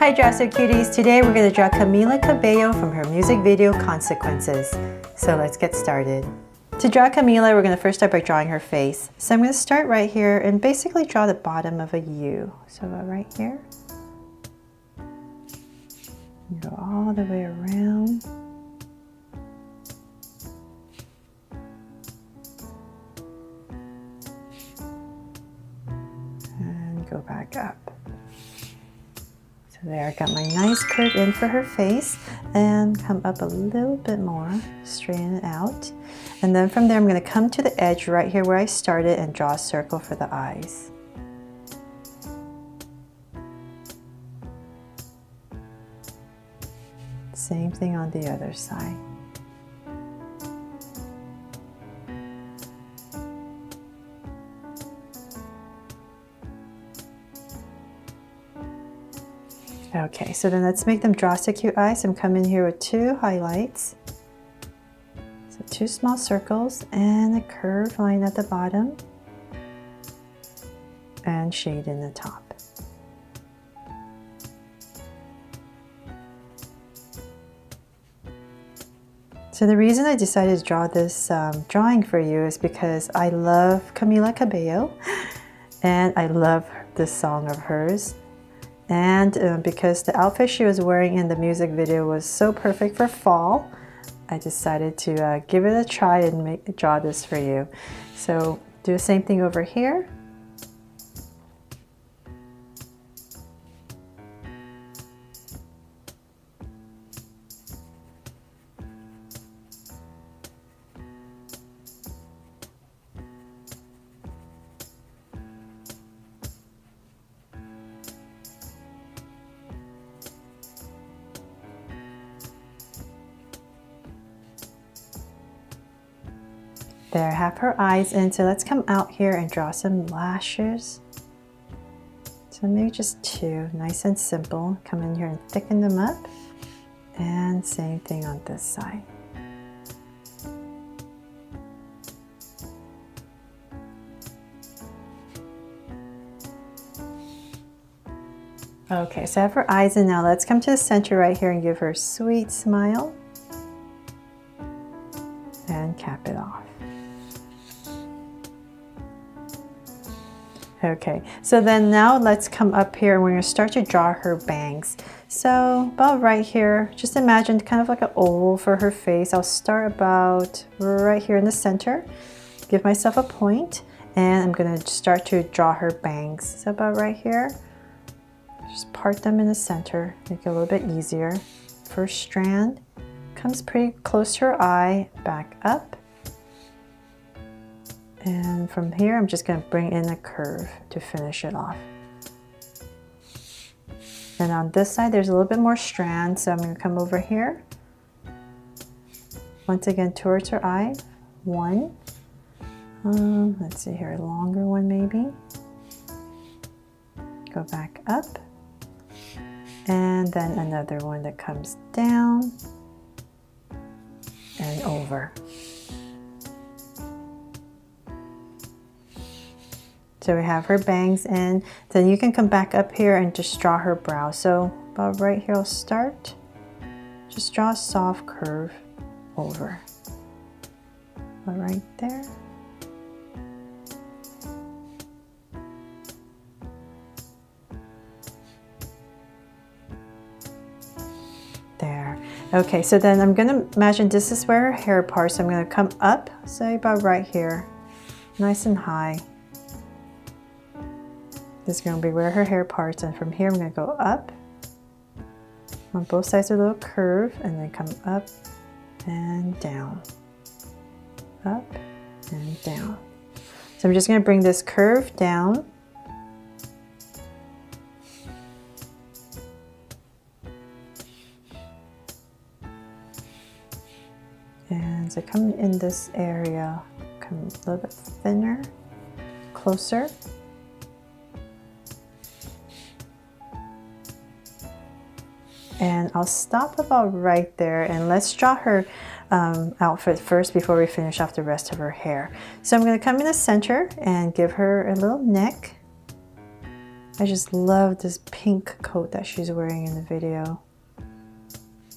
Hi Dresser Cuties! Today we're going to draw Camila Cabello from her music video Consequences. So let's get started. To draw Camila, we're going to first start by drawing her face. So I'm going to start right here and basically draw the bottom of a U. So right here. Go all the way around. And go back up. So there, I got my nice curve in for her face and come up a little bit more, straighten it out. And then from there, I'm going to come to the edge right here where I started and draw a circle for the eyes. Same thing on the other side. Okay, so then let's make them draw us a cute eyes. I'm coming here with two highlights. So two small circles and a curved line at the bottom and shade in the top. So the reason I decided to draw this drawing for you is because I love Camila Cabello and I love this song of hers. And because the outfit she was wearing in the music video was so perfect for fall, I decided to give it a try and draw this for you. So do the same thing over here. There, I have her eyes in, so let's come out here and draw some lashes. So maybe just two, nice and simple. Come in here and thicken them up. And same thing on this side. Okay, so I have her eyes in now. Let's come to the center right here and give her a sweet smile. And cap it off. Okay, so then now let's come up here and we're going to start to draw her bangs. So about right here, just imagine kind of like an oval for her face. I'll start about right here in the center, give myself a point, and I'm going to start to draw her bangs. So about right here, just part them in the center, make it a little bit easier. First strand comes pretty close to her eye, back up. And from here, I'm just going to bring in a curve to finish it off. And on this side, there's a little bit more strand, so I'm going to come over here. Once again, towards her eye. One. Let's see here, a longer one maybe. Go back up. And then another one that comes down and over. So we have her bangs in. Then you can come back up here and just draw her brow. So about right here, I'll start. Just draw a soft curve over. About right there. There. Okay, so then I'm gonna imagine this is where her hair parts. So I'm gonna come up, say about right here, nice and high. This is going to be where her hair parts, and from here I'm going to go up on both sides of a little curve and then come up and down, up and down. So I'm just going to bring this curve down and so come in this area, come a little bit thinner, closer. And I'll stop about right there and let's draw her outfit first before we finish off the rest of her hair. So I'm going to come in the center and give her a little neck. I just love this pink coat that she's wearing in the video.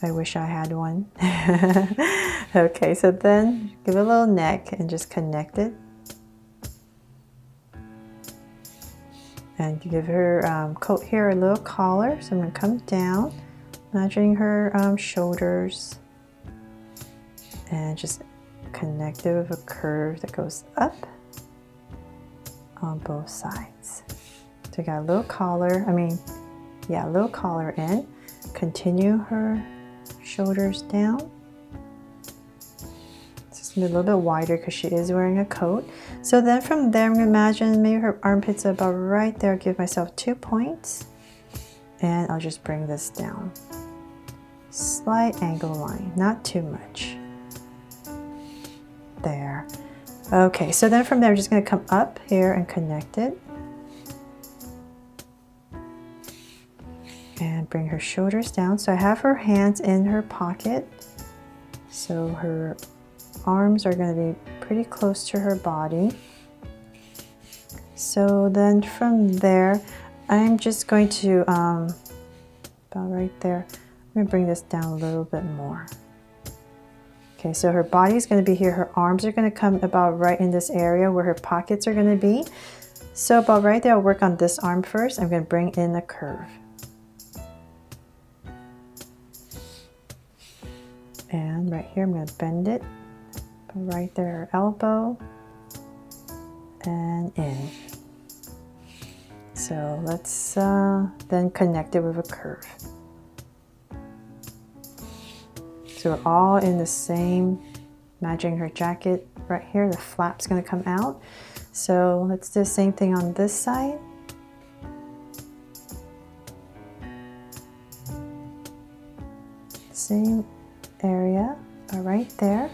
I wish I had one. Okay, so then give it a little neck and just connect it. And give her coat here a little collar. So I'm going to come down, imagining her shoulders. And just connect it with a curve that goes up on both sides. So I got a little collar, a little collar in. Continue her shoulders down. It's gonna be a little bit wider because she is wearing a coat. So then from there, I'm gonna imagine maybe her armpits are about right there. Give myself 2 points. And I'll just bring this down. Slight angle line, not too much. There. Okay, so then from there, I'm just gonna come up here and connect it. And bring her shoulders down. So I have her hands in her pocket. So her arms are going to be pretty close to her body. So then from there, I'm just going to, about right there, I'm going to bring this down a little bit more. Okay, so her body is going to be here. Her arms are going to come about right in this area where her pockets are going to be. So about right there, I'll work on this arm first. I'm going to bring in a curve. And right here, I'm going to bend it. Right there, her elbow. And in. So let's then connect it with a curve. So we're all in the same, matching her jacket right here. The flap's going to come out. So let's do the same thing on this side. Same area right there,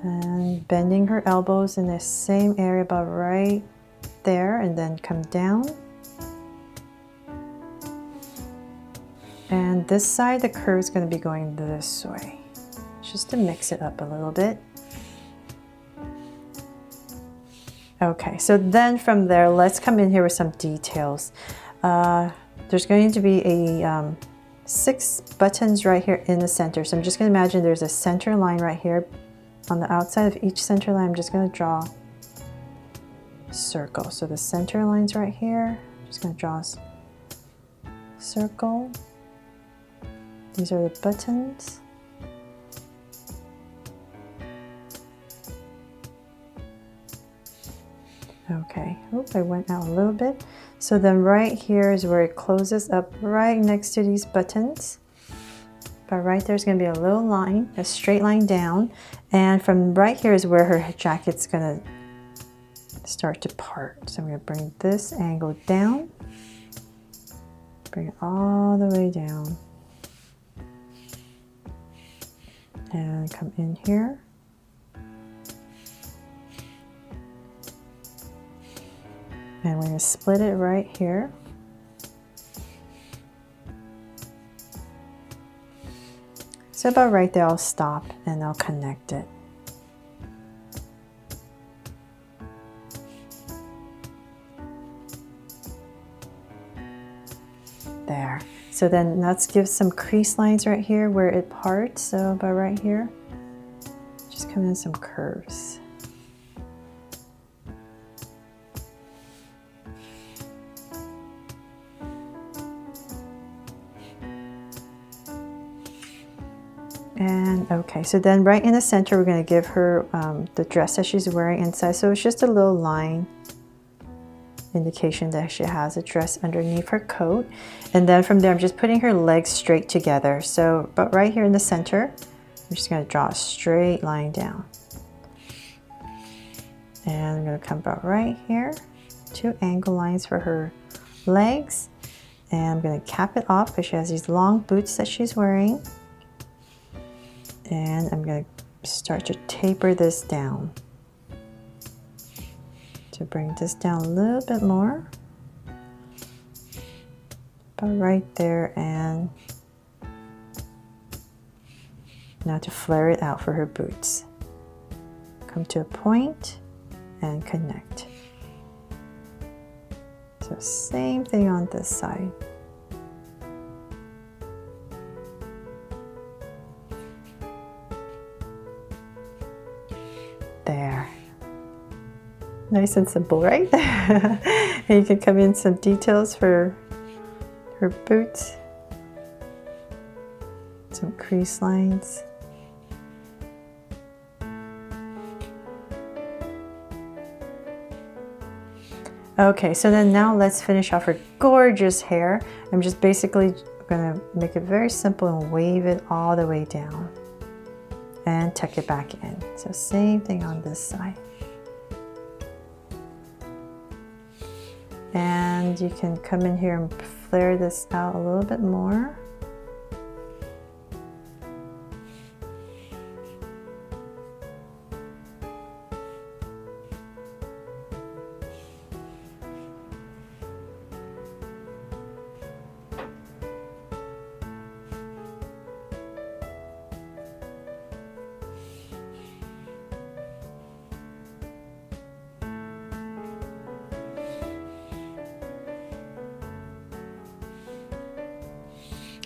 and bending her elbows in the same area about right there, and then come down. And this side, the curve is going to be going this way, just to mix it up a little bit. Okay, so then from there, let's come in here with some details. There's going to be a 6 buttons right here in the center. So I'm just going to imagine there's a center line right here. On the outside of each center line, I'm just going to draw a circle. So the center line's right here. I'm just going to draw a circle. These are the buttons. Okay, I went out a little bit. So then right here is where it closes up right next to these buttons. But right there's going to be a little line, a straight line down. And from right here is where her jacket's going to start to part. So I'm going to bring this angle down. Bring it all the way down. And come in here. And we're going to split it right here. So about right there, I'll stop and I'll connect it. There. So then let's give some crease lines right here where it parts. So about right here, just come in some curves. And okay, so then right in the center, we're going to give her the dress that she's wearing inside. So it's just a little line indication that she has a dress underneath her coat. And then from there, I'm just putting her legs straight together. So, but right here in the center, I'm just going to draw a straight line down. And I'm going to come about right here, 2 angle lines for her legs. And I'm going to cap it off because she has these long boots that she's wearing. And I'm going to start to taper this down. To bring this down a little bit more. About right there, and now to flare it out for her boots. Come to a point and connect. So same thing on this side. There. Nice and simple, right? And you can come in some details for her boots. Some crease lines. Okay, so then now let's finish off her gorgeous hair. I'm just basically gonna make it very simple and wave it all the way down and tuck it back in. So same thing on this side. And you can come in here and flare this out a little bit more.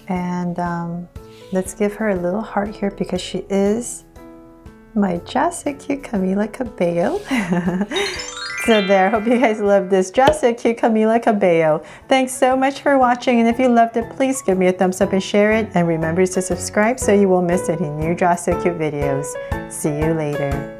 And let's give her a little heart here because she is my just so cute Camila Cabello. So there, hope you guys love this just so cute Camila Cabello. Thanks so much for watching, and if you loved it, please give me a thumbs up and share it, and remember to subscribe so you won't miss any new just so cute videos. See you later.